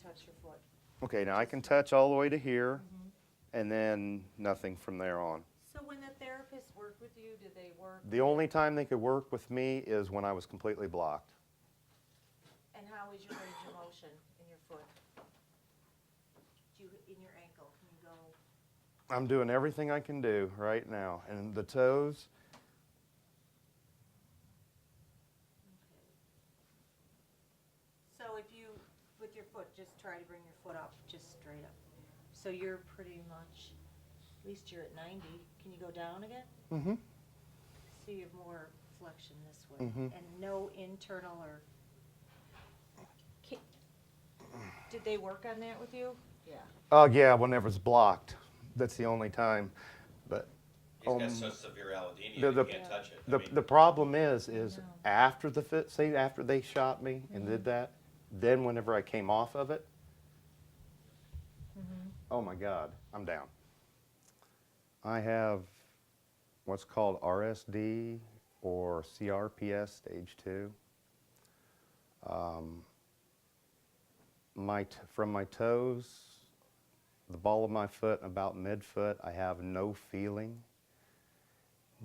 touch your foot. Okay, now I can touch all the way to here, and then nothing from there on. So when the therapists work with you, do they work? The only time they could work with me is when I was completely blocked. And how is your range of motion in your foot? In your ankle, can you go? I'm doing everything I can do right now, and the toes. So if you, with your foot, just try to bring your foot up, just straight up. So you're pretty much, at least you're at 90. Can you go down again? Mm-hmm. So you have more flexion this way. Mhm. And no internal or... Did they work on that with you? Yeah. Oh yeah, when it was blocked. That's the only time. But He's got such severe allodynia the- that he can't touch it. the problem is No. after the fit, say after they shot me and did that, then whenever I came off of it, oh my God, I'm down. I have what's called RSD or CRPS stage 2. From my toes, the ball of my foot, and about midfoot, I have no feeling.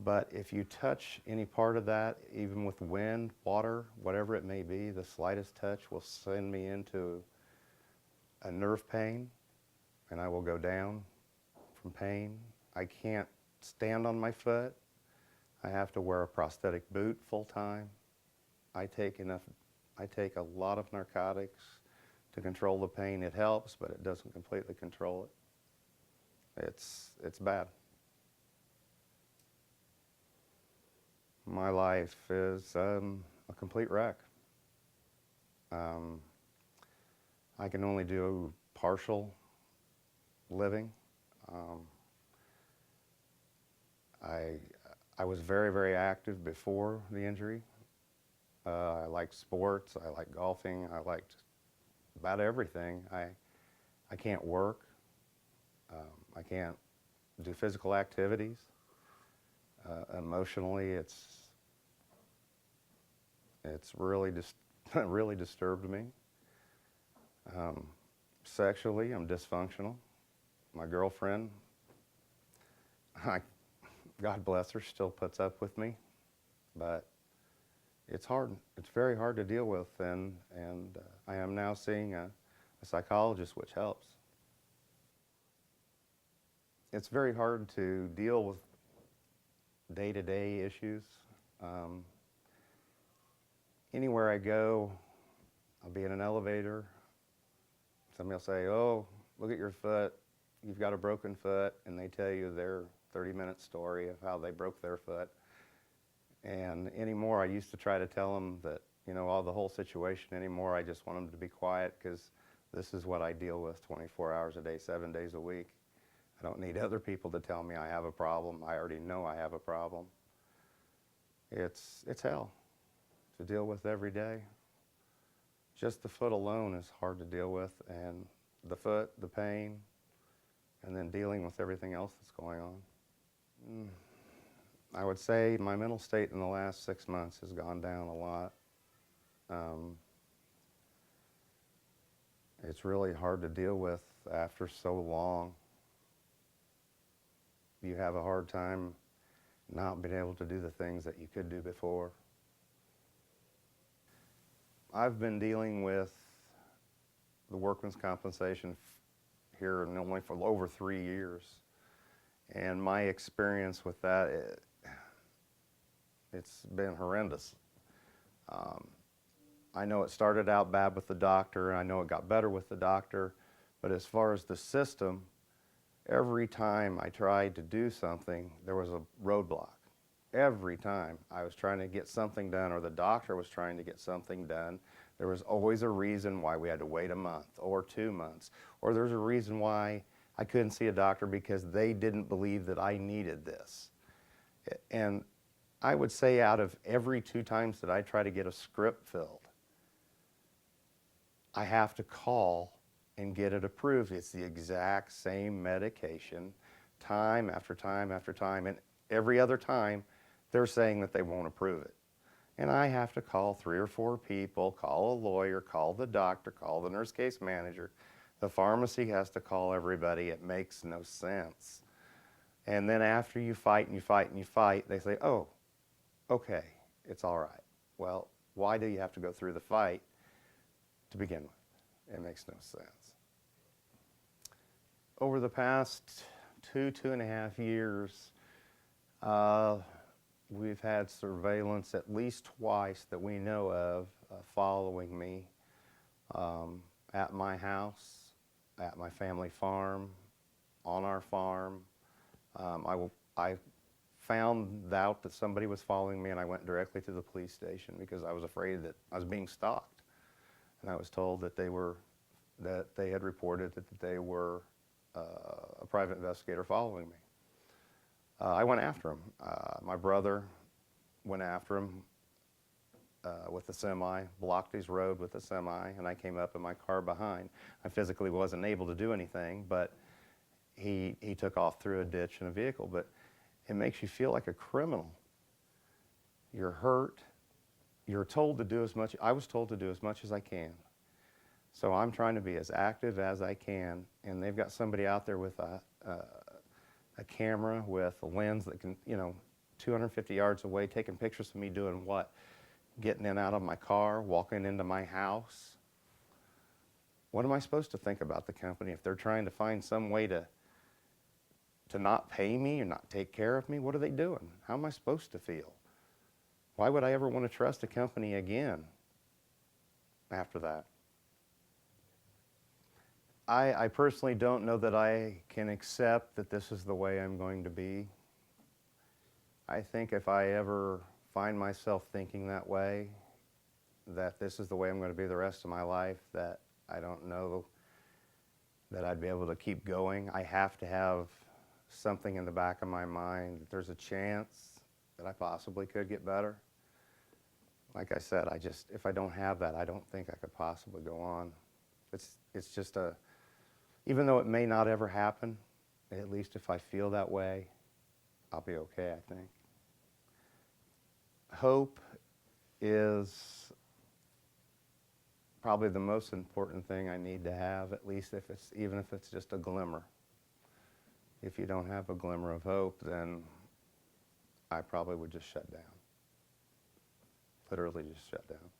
But if you touch any part of that, even with wind, water, whatever it may be, the slightest touch will send me into a nerve pain, and I will go down from pain. I can't stand on my foot. I have to wear a prosthetic boot full time. I take a lot of narcotics to control the pain. It helps, but it doesn't completely control it. It's bad. My life is a complete wreck. I can only do partial living. I was very, very active before the injury. I liked sports. I liked golfing. I liked about everything. I can't work. I can't do physical activities. Emotionally, it's really really disturbed me. Sexually, I'm dysfunctional. My girlfriend, God bless her, still puts up with me, but it's hard. It's very hard to deal with, and I am now seeing a psychologist, which helps. It's very hard to deal with day-to-day issues. Anywhere I go, I'll be in an elevator. Somebody will say, "Oh, look at your foot. You've got a broken foot," and they tell you their 30-minute story of how they broke their foot. And anymore, I used to try to tell them that, all the whole situation. Anymore, I just want them to be quiet, because this is what I deal with 24 hours a day, 7 days a week. I don't need other people to tell me I have a problem. I already know I have a problem. It's hell to deal with every day. Just the foot alone is hard to deal with, and the foot, the pain, and then dealing with everything else that's going on. I would say my mental state in the last 6 months has gone down a lot. It's really hard to deal with after so long. You have a hard time not being able to do the things that you could do before. I've been dealing with the workman's compensation here in Illinois for over 3 years. And my experience with that, it's been horrendous. I know it started out bad with the doctor, and I know it got better with the doctor, but as far as the system, every time I tried to do something, there was a roadblock. Every time I was trying to get something done, or the doctor was trying to get something done, there was always a reason why we had to wait a month or 2 months, or there's a reason why I couldn't see a doctor because they didn't believe that I needed this. And I would say out of every 2 times that I try to get a script filled, I have to call and get it approved. It's the exact same medication, time after time after time, and every other time they're saying that they won't approve it. And I have to call 3 or 4 people, call a lawyer, call the doctor, call the nurse case manager. The pharmacy has to call everybody. It makes no sense. And then after you fight and you fight and you fight, they say, oh, okay, it's all right. Well, why do you have to go through the fight to begin with? It makes no sense. Over the past 2.5 years, we've had surveillance at least twice that we know of following me at my house, at my family farm, on our farm. I found out that somebody was following me, and I went directly to the police station because I was afraid that I was being stalked. And I was told that they had reported that they were a private investigator following me. I went after him. My brother went after him with a semi, blocked his road with a semi, and I came up in my car behind. I physically wasn't able to do anything, but he took off through a ditch in a vehicle. But it makes you feel like a criminal. You're hurt. You're told to do as much. I was told to do as much as I can. So I'm trying to be as active as I can, and they've got somebody out there with a camera with a lens that can, 250 yards away, taking pictures of me doing what? Getting in and out of my car, walking into my house. What am I supposed to think about the company if they're trying to find some way to not pay me or not take care of me? What are they doing? How am I supposed to feel? Why would I ever want to trust a company again after that? I personally don't know that I can accept that this is the way I'm going to be. I think if I ever find myself thinking that way, that this is the way I'm going to be the rest of my life, that I don't know that I'd be able to keep going. I have to have something in the back of my mind that there's a chance that I possibly could get better. Like I said, if I don't have that, I don't think I could possibly go on. It's just even though it may not ever happen, at least if I feel that way, I'll be okay, I think. Hope is probably the most important thing I need to have, at least even if it's just a glimmer. If you don't have a glimmer of hope, then I probably would just shut down. Literally just shut down.